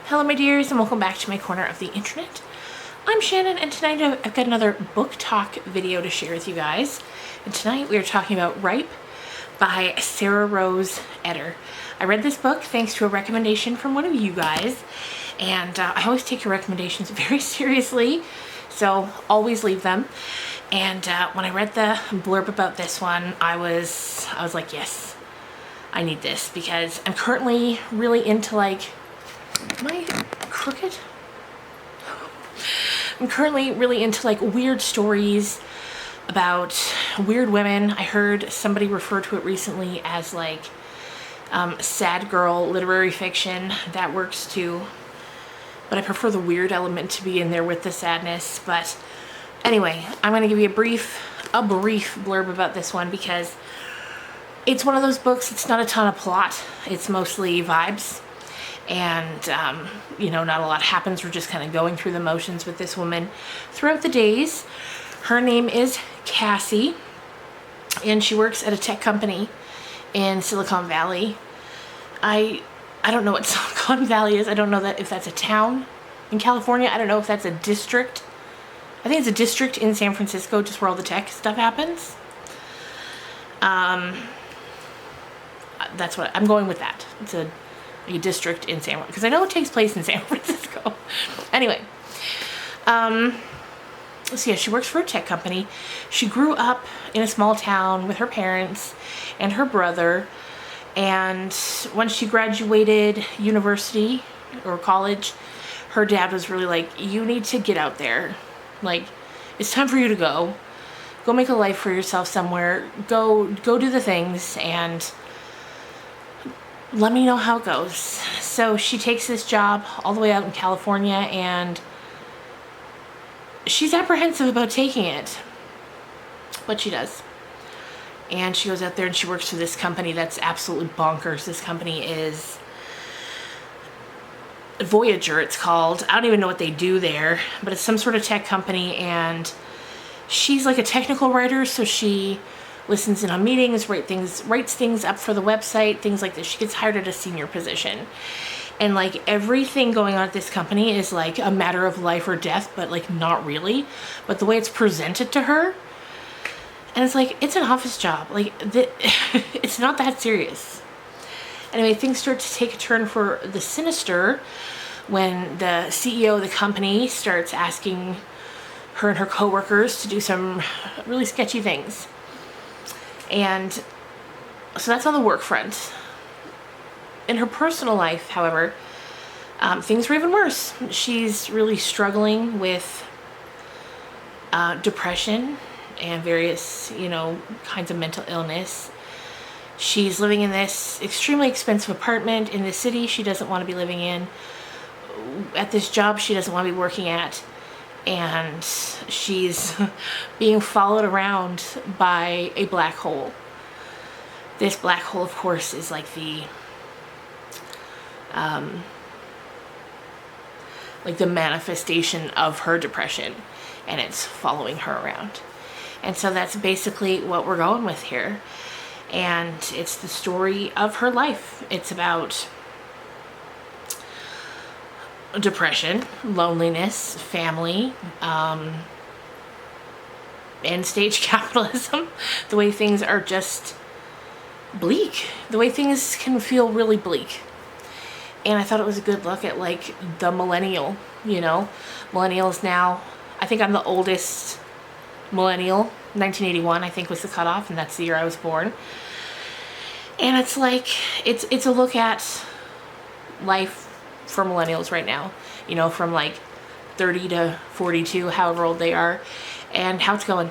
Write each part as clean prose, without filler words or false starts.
Hello my dears and welcome back to my corner of the internet. I'm Shannon and tonight I've got another book talk video to share with you guys. And tonight we are talking about Ripe by Sarah Rose Etter. I read this book thanks to a recommendation from one of you guys, and I always take your recommendations very seriously, so always leave them. And when I read the blurb about this one, I was like, yes, I need this, because I'm currently really into am I crooked? I'm currently really into weird stories about weird women. I heard somebody refer to it recently as sad girl literary fiction. That works too, but I prefer the weird element to be in there with the sadness. But anyway, I'm going to give you a brief blurb about this one, because it's one of those books. It's not a ton of plot. It's mostly vibes. And, not a lot happens. We're just kind of going through the motions with this woman throughout the days. Her name is Cassie, and she works at a tech company in Silicon Valley. I don't know what Silicon Valley is. I don't know if that's a town in California. I don't know if that's a district. I think it's a district in San Francisco, just where all the tech stuff happens. That's what I'm going with that. It's a district in San Francisco, because I know it takes place in San Francisco. Anyway, so yeah, she works for a tech company. She grew up in a small town with her parents and her brother, and once she graduated university or college, her dad was really like, you need to get out there. It's time for you to go make a life for yourself somewhere. Go do the things and let me know how it goes. So she takes this job all the way out in California, and she's apprehensive about taking it, but she does. And she goes out there and she works for this company that's absolutely bonkers. This company is Voyager, it's called. I don't even know what they do there, but it's some sort of tech company, and she's like a technical writer, so she listens in on meetings, writes things up for the website, things like this. She gets hired at a senior position. And everything going on at this company is a matter of life or death, but not really. But the way it's presented to her, and it's it's an office job. It's not that serious. Anyway, things start to take a turn for the sinister when the CEO of the company starts asking her and her coworkers to do some really sketchy things. And so that's on the work front. In her personal life, however, things are even worse. She's really struggling with depression and various, kinds of mental illness. She's living in this extremely expensive apartment in the city she doesn't want to be living in, at this job she doesn't want to be working at. And she's being followed around by a black hole. This black hole, of course, is the manifestation of her depression, and it's following her around. And so that's basically what we're going with here. And it's the story of her life. It's about depression, loneliness, family, end stage capitalism, the way things are just bleak, the way things can feel really bleak. And I thought it was a good look at the millennial, millennials now. I think I'm the oldest millennial. 1981 I think was the cutoff, and that's the year I was born. And it's it's a look at life for millennials right now, from 30 to 42, however old they are, and how it's going.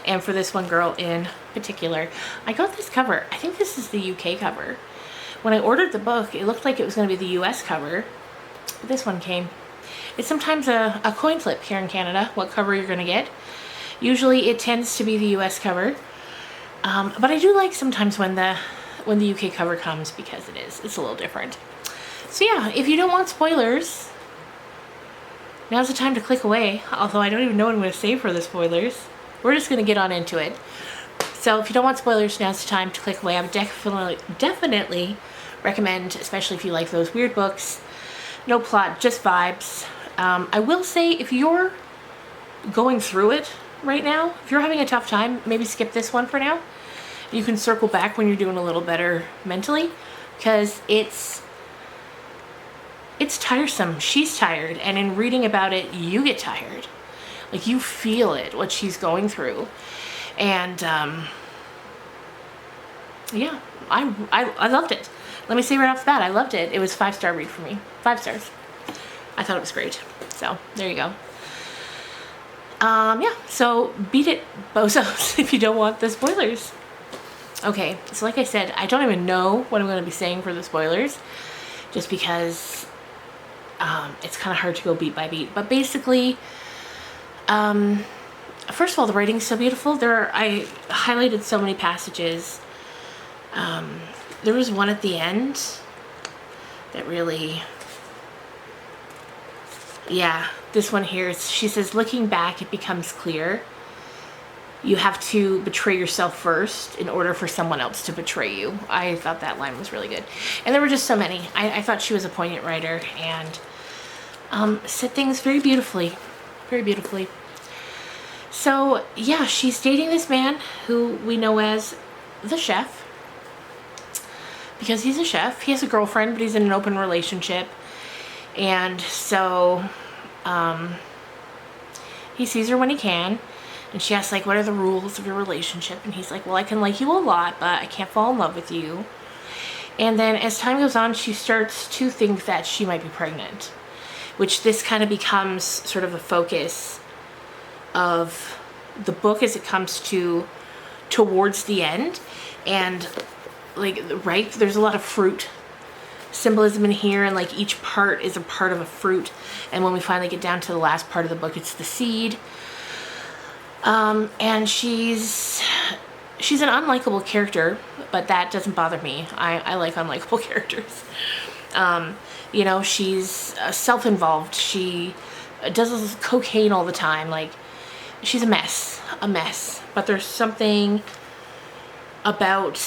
And for this one girl in particular, I got this cover. I think this is the UK cover. When I ordered the book, it looked like it was going to be the US cover, but this one came. It's sometimes a coin flip here in Canada, what cover you're going to get. Usually it tends to be the US cover, but I do like sometimes when the UK cover comes, because it's a little different. So yeah, if you don't want spoilers, now's the time to click away, although I don't even know what I'm going to say for the spoilers. We're just going to get on into it. So if you don't want spoilers, now's the time to click away. I would definitely recommend, especially if you like those weird books, No plot, just vibes. I will say, if you're going through it right now, if you're having a tough time, maybe skip this one for now. You can circle back when you're doing a little better mentally, because it's tiresome. She's tired, and in reading about it, you get tired. Like, you feel it, what she's going through. And yeah, I loved it. Let me say right off the bat, I loved it. It was a 5-star read for me. 5 stars. I thought it was great. So there you go. Yeah, so beat it, bozos, if you don't want the spoilers. Okay, so like I said, I don't even know what I'm going to be saying for the spoilers, just because it's kind of hard to go beat by beat. But basically, first of all, the writing's so beautiful. I highlighted so many passages. There was one at the end that really, yeah, this one here, she says, looking back, it becomes clear you have to betray yourself first in order for someone else to betray you. I thought that line was really good. And there were just so many. I thought she was a poignant writer, and said things very beautifully. Very beautifully. So, yeah, she's dating this man who we know as the chef. Because he's a chef. He has a girlfriend, but he's in an open relationship. And so, he sees her when he can. And she asks, like, what are the rules of your relationship? And he's like, well, I can like you a lot, but I can't fall in love with you. And then as time goes on, she starts to think that she might be pregnant. Which this kind of becomes sort of a focus of the book as it comes towards the end. And, like, right, there's a lot of fruit symbolism in here, and like each part is a part of a fruit. And when we finally get down to the last part of the book, it's the seed. And she's an unlikable character, but that doesn't bother me. I like unlikable characters. You know, she's self-involved. She does cocaine all the time. Like, she's a mess. But there's something about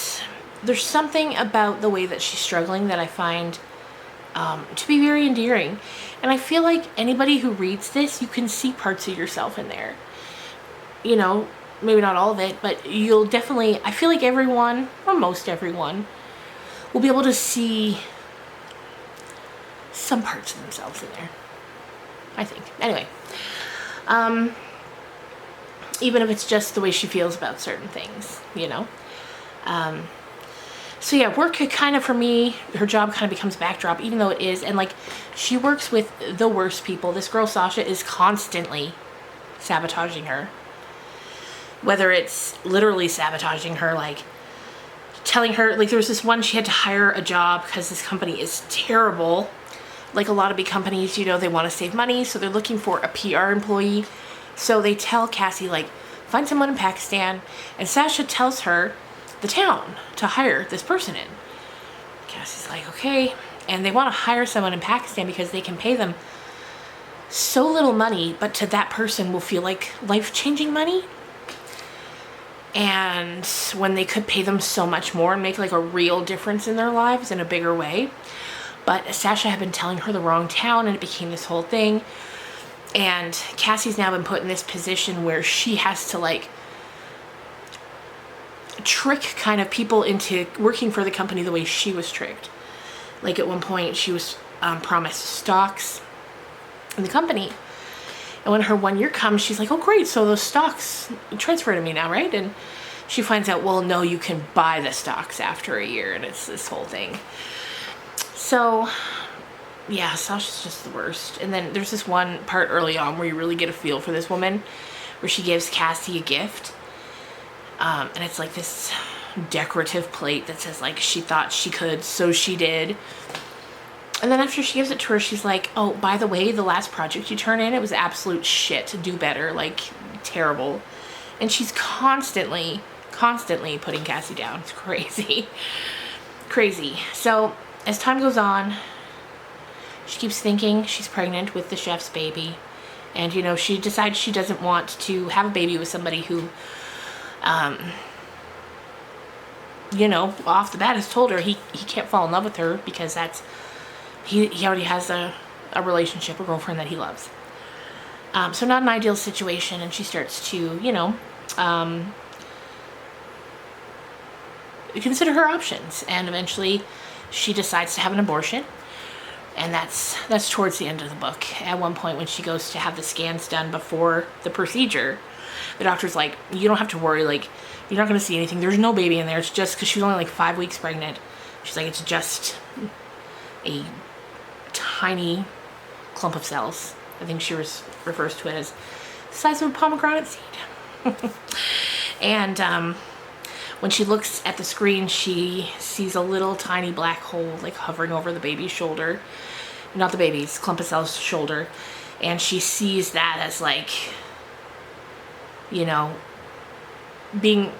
the way that she's struggling that I find to be very endearing. And I feel like anybody who reads this, you can see parts of yourself in there. You know, maybe not all of it, but you'll definitely, I feel like everyone, or most everyone, will be able to see some parts of themselves in there, I think. Anyway, even if it's just the way she feels about certain things, you know. So yeah, work kind of, for me, her job kind of becomes backdrop, even though it is, and like, she works with the worst people. This girl, Sasha, is constantly sabotaging her. Whether it's literally sabotaging her, like telling her, like there was this one, she had to hire a job because this company is terrible. Like a lot of big companies, you know, they want to save money, so they're looking for a PR employee. So they tell Cassie, like, find someone in Pakistan, and Sasha tells her the town to hire this person in. Cassie's like, okay. And they want to hire someone in Pakistan because they can pay them so little money, but to that person will feel like life-changing money. And when they could pay them so much more and make like a real difference in their lives in a bigger way. But Sasha had been telling her the wrong town, and it became this whole thing. And Cassie's now been put in this position where she has to like trick kind of people into working for the company the way she was tricked. Like at one point she was promised stocks in the company. And when her 1 year comes, she's like, oh great, so those stocks transfer to me now, right? And she finds out, well, no, you can buy the stocks after a year, and it's this whole thing. So, yeah, Sasha's just the worst. And then there's this one part early on where you really get a feel for this woman, where she gives Cassie a gift. And it's like this decorative plate that says, like, she thought she could, so she did. And then after she gives it to her, she's like, oh, by the way, the last project you turned in, it was absolute shit. Do better. Like, terrible. And she's constantly putting Cassie down. It's crazy. Crazy. So, as time goes on, she keeps thinking she's pregnant with the chef's baby. And, you know, she decides she doesn't want to have a baby with somebody who, you know, off the bat has told her he can't fall in love with her because that's... He already has a a relationship, a girlfriend that he loves. So not an ideal situation, and she starts to, you know, consider her options, and eventually she decides to have an abortion, and that's towards the end of the book. At one point when she goes to have the scans done before the procedure, the doctor's like, you don't have to worry, like, you're not going to see anything, there's no baby in there, it's just, because she was only like 5 weeks pregnant, she's like, it's just a tiny clump of cells. I think she refers to it as the size of a pomegranate seed. And when she looks at the screen, she sees a little tiny black hole like hovering over the baby's shoulder. Not the baby's, clump of cells shoulder. And she sees that as like, you know, being,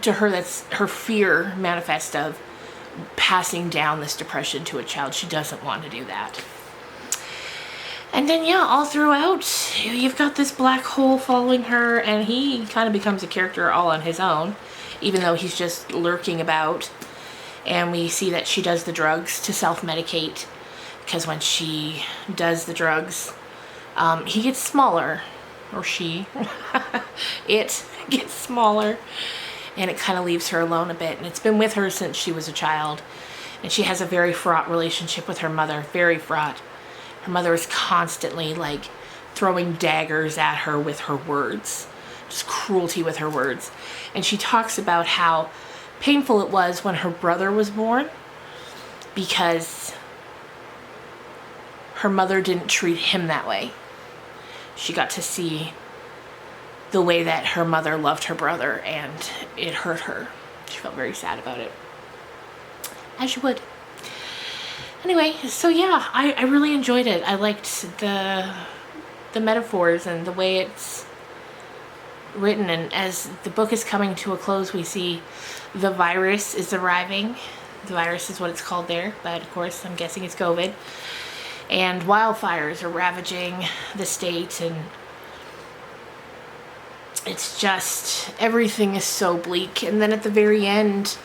to her, that's her fear manifest of passing down this depression to a child. She doesn't want to do that. And then, yeah, all throughout, you've got this black hole following her, and he kind of becomes a character all on his own, even though he's just lurking about. And we see that she does the drugs to self-medicate, because when she does the drugs, he gets smaller, or she, it gets smaller, and it kind of leaves her alone a bit. And it's been with her since she was a child, and she has a very fraught relationship with her mother, very fraught. Her mother is constantly like throwing daggers at her with her words, just cruelty with her words. And she talks about how painful it was when her brother was born, because her mother didn't treat him that way. She got to see the way that her mother loved her brother, and it hurt her. She felt very sad about it, as you would. Anyway, so yeah, I really enjoyed it. I liked the metaphors and the way it's written. And as the book is coming to a close, we see the virus is arriving. The virus is what it's called there, but of course I'm guessing it's COVID. And wildfires are ravaging the state, and it's just, everything is so bleak. And then at the very end,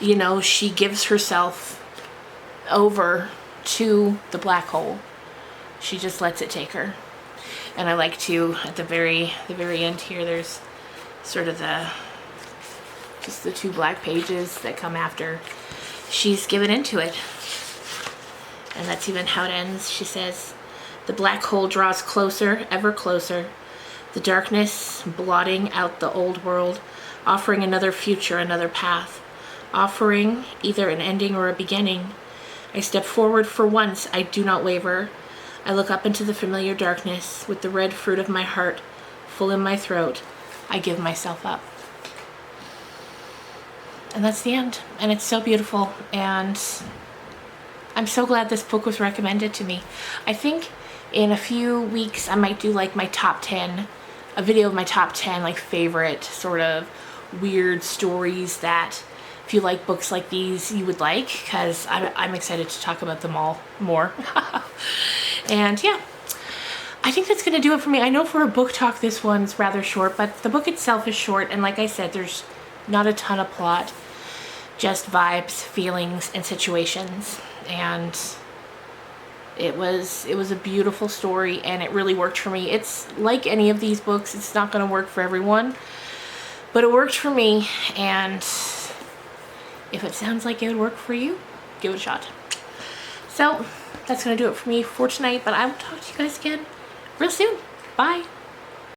you know, she gives herself over to the black hole. She just lets it take her. And I like to, at the very end here, there's sort of just the 2 black pages that come after she's given into it. And that's even how it ends. She says, the black hole draws closer, ever closer, the darkness blotting out the old world, offering another future, another path, offering either an ending or a beginning. I step forward for once, I do not waver. I look up into the familiar darkness, with the red fruit of my heart full in my throat. I give myself up. And that's the end. And it's so beautiful. And I'm so glad this book was recommended to me. I think in a few weeks I might do like my top 10, a video of my top 10 like favorite sort of weird stories that, if you like books like these, you would like, because I'm excited to talk about them all more. And yeah, I think that's going to do it for me. I know for a book talk this one's rather short, but the book itself is short, and like I said, there's not a ton of plot, just vibes, feelings, and situations. And it was a beautiful story, and it really worked for me. It's like any of these books, it's not going to work for everyone, but it worked for me. And if it sounds like it would work for you, give it a shot. So that's going to do it for me for tonight, but I will talk to you guys again real soon. Bye.